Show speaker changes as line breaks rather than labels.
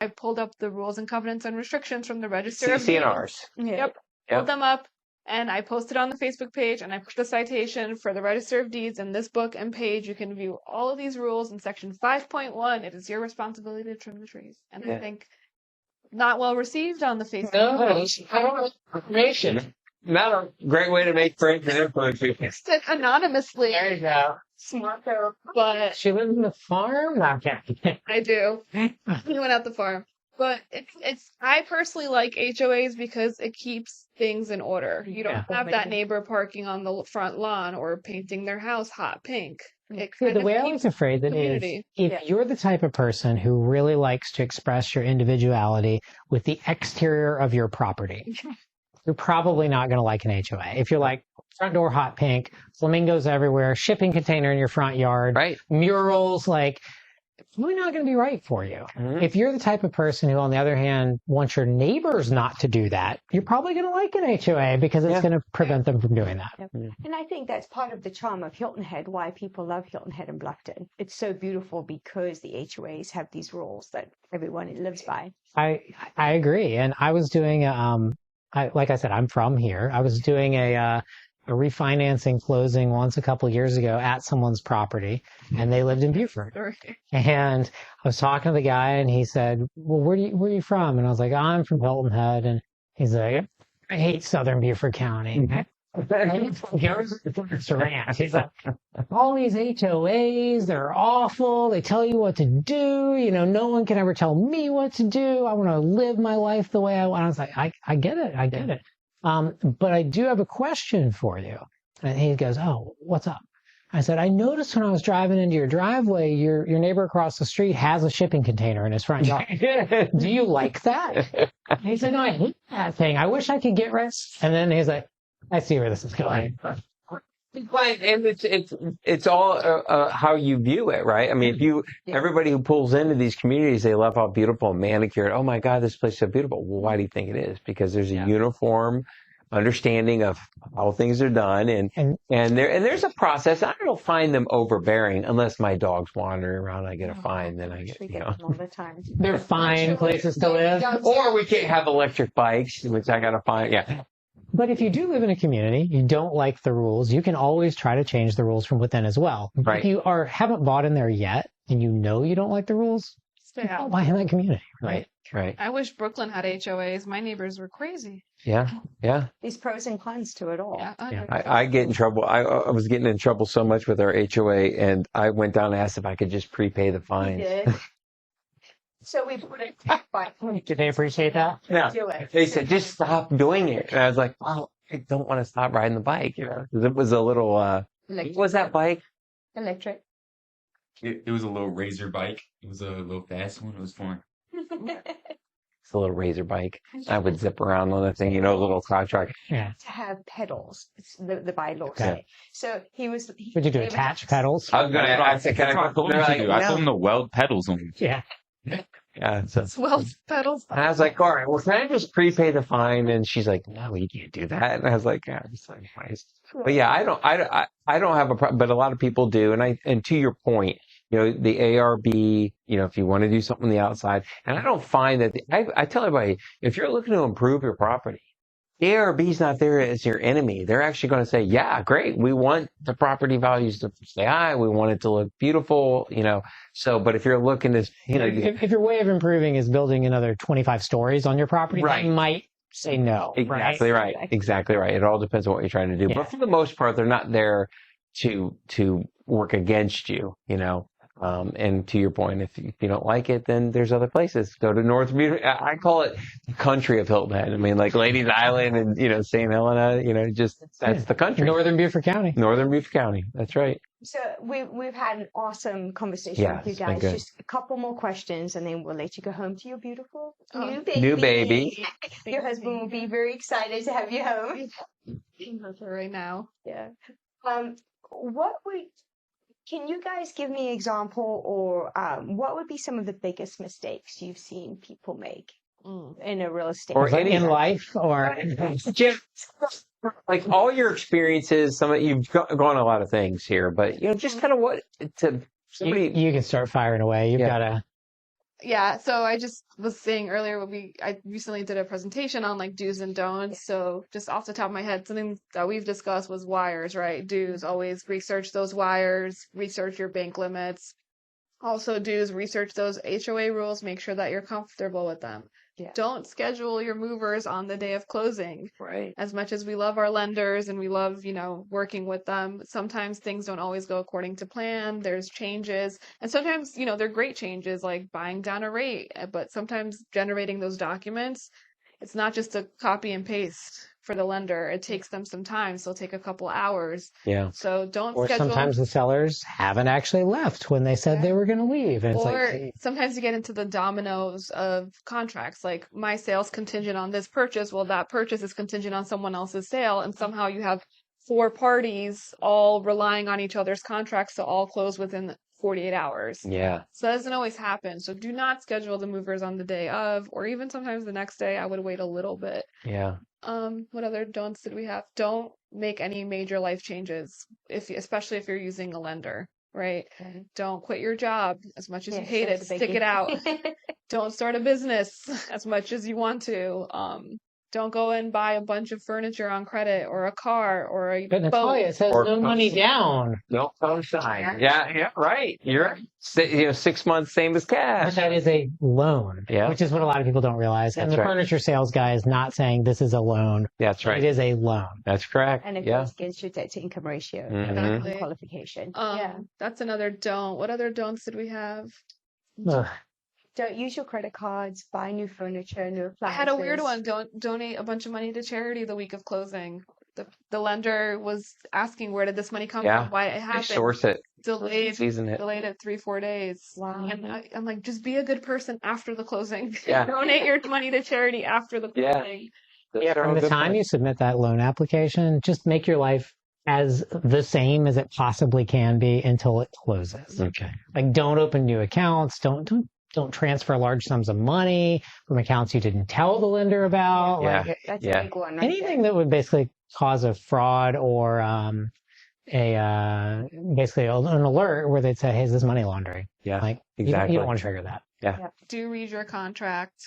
I pulled up the rules and covenants and restrictions from the Register of Deeds.
CC&Rs.
Yep. Pulled them up, and I posted on the Facebook page, and I put the citation for the Register of Deeds in this book and page. You can view all of these rules in section 5.1. It is your responsibility to trim the trees. And I think not well received on the Facebook.
No, information. Not a great way to make friends and influence people.
It anonymously.
There you go.
Smart girl. But
She lives in the farm? Okay.
I do. We went out the farm. But it's I personally like HOAs because it keeps things in order. You don't have that neighbor parking on the front lawn or painting their house hot pink.
The way I like to phrase it is, if you're the type of person who really likes to express your individuality with the exterior of your property, you're probably not going to like an HOA. If you're like, front door hot pink, flamingos everywhere, shipping container in your front yard, murals, like, it's really not going to be right for you. If you're the type of person who, on the other hand, wants your neighbors not to do that, you're probably going to like an HOA because it's going to prevent them from doing that.
And I think that's part of the charm of Hilton Head, why people love Hilton Head and Bluffton. It's so beautiful because the HOAs have these rules that everyone lives by.
I agree. And I was doing, like I said, I'm from here. I was doing a refinancing closing once a couple of years ago at someone's property, and they lived in Beaufort. And I was talking to the guy, and he said, well, where are you from? And I was like, I'm from Hilton Head. And he's like, I hate Southern Beaufort County. He's like, all these HOAs, they're awful. They tell you what to do. You know, no one can ever tell me what to do. I want to live my life the way I want. I was like, I get it. I get it. But I do have a question for you. And he goes, oh, what's up? I said, I noticed when I was driving into your driveway, your neighbor across the street has a shipping container in his front yard. Do you like that? And he said, no, I hate that thing. I wish I could get rid. And then he's like, I see where this is going.
And it's all how you view it, right? I mean, if everybody who pulls into these communities, they love how beautiful and manicured. Oh my God, this place is so beautiful. Well, why do you think it is? Because there's a uniform understanding of how things are done, and there's a process. I don't find them overbearing unless my dog's wandering around. I get a fine, then I get them
all the time.
They're fine places to live,
or we can't have electric bikes, which I got to find. Yeah.
But if you do live in a community, you don't like the rules, you can always try to change the rules from within as well.
Right.
If you haven't bought in there yet, and you know you don't like the rules, don't buy in that community.
Right.
I wish Brooklyn had HOAs. My neighbors were crazy.
Yeah.
There's pros and cons to it all.
I get in trouble. I was getting in trouble so much with our HOA, and I went down and asked if I could just prepay the fines.
So we put it by.
Did they appreciate that?
Yeah. They said, just stop doing it. And I was like, oh, I don't want to stop riding the bike. You know, it was a little, what was that bike?
Electric.
It was a little razor bike. It was a little fast one. It was fun.
It's a little razor bike. I would zip around on the thing, a little car truck.
To have pedals, it's the bylaws say. So
Would you do attach pedals?
I was going to ask,
I told them to weld pedals on them.
Yeah. So
Weld pedals.
And I was like, all right, well, can I just prepay the fine? And she's like, no, you can't do that. And I was like, yeah, it's like nice. But yeah, I don't have a problem, but a lot of people do. And to your point, the ARB, if you want to do something on the outside, and I don't find that, I tell everybody, if you're looking to improve your property, the ARB's not there as your enemy. They're actually going to say, yeah, great. We want the property values to stay high. We want it to look beautiful, but if you're looking to,
if your way of improving is building another 25 stories on your property, they might say no.
Exactly right. Exactly right. It all depends on what you're trying to do. Yeah. But for the most part, they're not there to work against you, and to your point, if you don't like it, then there's other places. Go to North Beaufort. I call it the country of Hilton Head. I mean, like Ladies Island and, St. Helena, that's the country.
Northern Beaufort County.
Northern Beaufort County. That's right.
So we've had an awesome conversation with you guys. Just a couple more questions, and then we'll let you go home to your beautiful new baby. Your husband will be very excited to have you home.
Right now.
Yeah. Can you guys give me an example, or what would be some of the biggest mistakes you've seen people make in a real estate,
or in life, or
just like all your experiences? You've gone a lot of things here, but just kind of what to somebody.
You can start firing away. You've got to.
Yeah, so I just was saying earlier, I recently did a presentation on like do's and don'ts. So just off the top of my head, something that we've discussed was wires, right? Do's, always research those wires, research your bank limits. Also, do's, research those HOA rules, make sure that you're comfortable with them.
Yeah.
Don't schedule your movers on the day of closing.
Right.
As much as we love our lenders and we love, working with them, sometimes things don't always go according to plan. There's changes. And sometimes, they're great changes like buying down a rate, but sometimes generating those documents, it's not just a copy and paste for the lender. It takes them some time. So it'll take a couple hours.
Yeah.
So don't
Or
schedule.
sometimes the sellers haven't actually left when they said they were going to leave. And it's
Or
like,
sometimes you get into the dominoes of contracts, like my sale's contingent on this purchase. Well, that purchase is contingent on someone else's sale. And somehow you have 4 parties all relying on each other's contracts to all close within 48 hours.
Yeah.
So that doesn't always happen. So do not schedule the movers on the day of, or even sometimes the next day. I would wait a little bit.
Yeah.
What other don'ts did we have? Don't make any major life changes, especially if you're using a lender, right?
Okay.
Don't quit your job as much as you hate it.
that's a
Stick
biggie.
it out. Don't start a business as much as you want to. Don't go and buy a bunch of furniture on credit or a car or a
but
boat.
Natalia, it says
Or-
no money down.
No co-sign. Yeah, right. You're right. 6 months, same as
But
cash.
that is a loan,
Yeah.
which is what a lot of people don't realize. And
That's
the
right.
furniture sales guy is not saying this is a loan.
That's
It
right.
is a loan.
That's correct.
And it
Yeah.
goes against your debt to income ratio
Mhm.
Exactly.
qualification.
That's another don't. What other don'ts did we have?
Ugh.
Don't use your credit cards, buy new furniture, new appliances.
I had a weird one. Don't donate a bunch of money to charity the week of closing. The lender was asking, where did this money come
Yeah.
from? Why it
They
happened?
source it,
Delayed
season it.
3-4 days.
Wow.
And I'm like, just be a good person after the closing.
Yeah.
Donate your money to charity after the
Yeah.
closing.
Yeah, from the time you submit that loan application, just make your life as the same as it possibly can be until it closes.
Okay.
Like, don't open new accounts. Don't transfer large sums of money from accounts you didn't tell the lender about.
Yeah.
Like,
That's
Yeah.
a big one. Right
anything that would basically cause a fraud or basically an alert where they'd say, "Hey, is this money laundering?"
Yeah.
Like,
Exactly.
you don't want to trigger that.
Do read your contract.